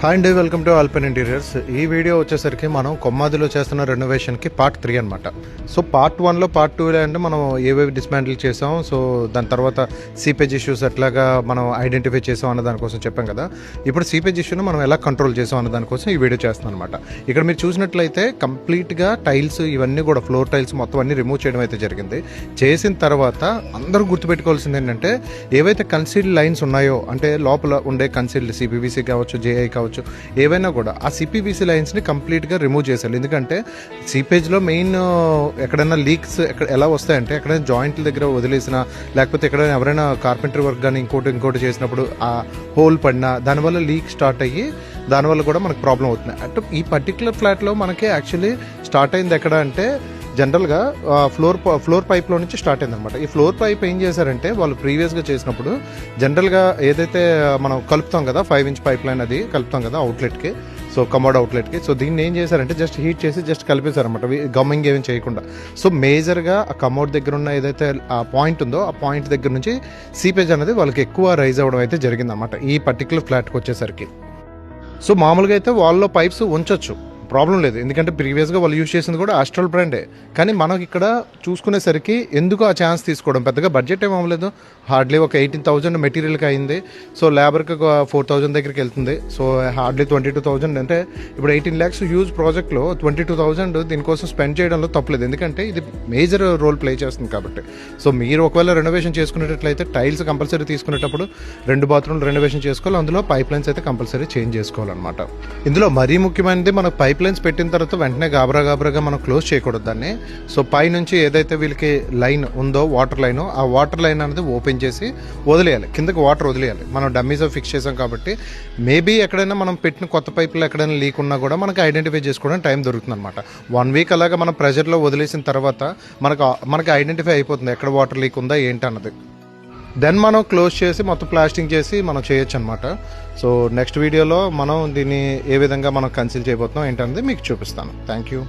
Hi అండి, welcome to Alpen interiors. ఈ video వచ్చేసరికి మనం కొమ్మాదిలో చేస్తున్న రెనోవేషన్కి పార్ట్ 3 అనమాట. సో పార్ట్ 1లో పార్ట్ 2లో అంటే మనం ఏవేవి డిస్మాంటిల్ చేసాం, సో దాని తర్వాత సీపేజ్ ఇష్యూస్ ఎట్లాగా మనం ఐడెంటిఫై చేసాం అన్న దానికోసం చెప్పాం కదా. ఇప్పుడు సీపేజ్ ఇష్యూని మనం ఎలా కంట్రోల్ చేసాం అన్న దానికోసం ఈ వీడియో చేస్తాం అనమాట. ఇక్కడ మీరు చూసినట్లయితే కంప్లీట్గా టైల్స్ ఇవన్నీ కూడా ఫ్లోర్ టైల్స్ మొత్తం అన్ని రిమూవ్ చేయడం అయితే జరిగింది. చేసిన తర్వాత అందరూ గుర్తుపెట్టుకోవాల్సింది ఏంటంటే ఏవైతే కన్సీల్డ్ లైన్స్ ఉన్నాయో, అంటే లోపల ఉండే కన్సీల్డ్ సిపివిసి కావచ్చు, జేఐ కావచ్చు, ఏవైనా కూడా ఆ సిపివిసి లైన్స్ని కంప్లీట్గా రిమూవ్ చేసేయాలి. ఎందుకంటే సీపేజ్లో మెయిన్ ఎక్కడైనా లీక్స్ ఎలా వస్తాయంటే ఎక్కడైనా జాయింట్ల దగ్గర వదిలేసినా, లేకపోతే ఎక్కడైనా ఎవరైనా కార్పెంటరీ వర్క్ కానీ ఇంకోటి చేసినప్పుడు ఆ హోల్ పడినా దానివల్ల లీక్ స్టార్ట్ అయ్యి దానివల్ల కూడా మనకు ప్రాబ్లం అవుతుంది. అంటే ఈ పర్టికులర్ ఫ్లాట్లో మనకి యాక్చువల్లీ స్టార్ట్ అయింది ఎక్కడ అంటే జనరల్గా ఫ్లోర్ పైప్లో నుంచి స్టార్ట్ అయిందనమాట. ఈ ఫ్లోర్ పైప్ ఏం చేశారంటే వాళ్ళు ప్రీవియస్గా చేసినప్పుడు జనరల్గా ఏదైతే మనం కలుపుతాం కదా 5 ఇంచ్ పైప్ లైన్, అది కలుపుతాం కదా అవుట్లెట్కి, సో కమోడ్ అవుట్లెట్కి. సో దీన్ని ఏం చేశారంటే జస్ట్ హీట్ చేసి జస్ట్ కలిపేశారనమాట, గమ్మింగ్ ఏమీ చేయకుండా. సో మేజర్గా ఆ కమోడ్ దగ్గర ఉన్న ఏదైతే ఆ పాయింట్ ఉందో ఆ పాయింట్ దగ్గర నుంచి సీపేజ్ అనేది వాళ్ళకి ఎక్కువ రైజ్ అవ్వడం అయితే జరిగిందన్నమాట ఈ పర్టికులర్ ఫ్లాట్కి వచ్చేసరికి. సో మామూలుగా అయితే వాళ్ళలో పైప్స్ ఉంచొచ్చు, ప్రాబ్లం లేదు, ఎందుకంటే ప్రీవియస్గా వాళ్ళు యూజ్ చేసింది కూడా ఆస్ట్రల్ బ్రాండే. కానీ మనకి ఇక్కడ చూసుకునేసరికి ఎందుకు ఆ ఛాన్స్ తీసుకోవడం, పెద్దగా బడ్జెట్ ఏం అవ్వలేదు, హార్డ్లీ ఒక 18,000 మెటీరియల్కి అయింది. సో లేబర్కి 4,000 దగ్గరికి వెళ్తుంది. సో హార్డ్లీ 22,000 అంటే ఇప్పుడు 18 lakhs హ్యూజ్ ప్రాజెక్ట్లో 22,000 దీనికోసం స్పెండ్ చేయడంలో తప్పలేదు, ఎందుకంటే ఇది మేజర్ రోల్ ప్లే చేస్తుంది కాబట్టి. సో మీరు ఒకవేళ రెనోవేషన్ చేసుకునేటట్లయితే టైల్స్ కంపల్సరీ తీసుకునేటప్పుడు 2 బాత్రూమ్లు రెనోవేషన్ చేసుకోవాలి, అందులో పైప్ లైన్స్ అయితే కంపల్సరీ చేంజ్ చేసుకోవాలన్నమాట. ఇందులో మరీ ముఖ్యమైనది మనకు పైప్ లైన్స్ పెట్టిన తర్వాత వెంటనే గాబరాగా మనం క్లోజ్ చేయకూడదు దాన్ని. సో పై నుంచి ఏదైతే వీళ్ళకి లైన్ ఉందో వాటర్ లైన్, ఆ వాటర్ లైన్ అనేది ఓపెన్ చేసి వదిలేయాలి, కిందకి వాటర్ వదిలేయాలి. మనం డమ్మీస్ ఫిక్స్ చేసాం కాబట్టి మేబీ ఎక్కడైనా మనం పెట్టిన కొత్త పైపులు ఎక్కడైనా లీక్ ఉన్నా కూడా మనకి ఐడెంటిఫై చేసుకోవడానికి టైం దొరుకుతుంది అనమాట. 1 week అలాగా మనం ప్రెషర్లో వదిలేసిన తర్వాత మనకి ఐడెంటిఫై అయిపోతుంది ఎక్కడ వాటర్ లీక్ ఉందా ఏంటి అన్నది. దెన్ మనం క్లోజ్ చేసి మొత్తం ప్లాస్టింగ్ చేసి మనం చేయొచ్చు అనమాట. సో నెక్స్ట్ వీడియోలో మనం దీన్ని ఏ విధంగా మనం కన్సిల్ చేయబోతున్నాం ఏంటనేది మీకు చూపిస్తాను. Thank you.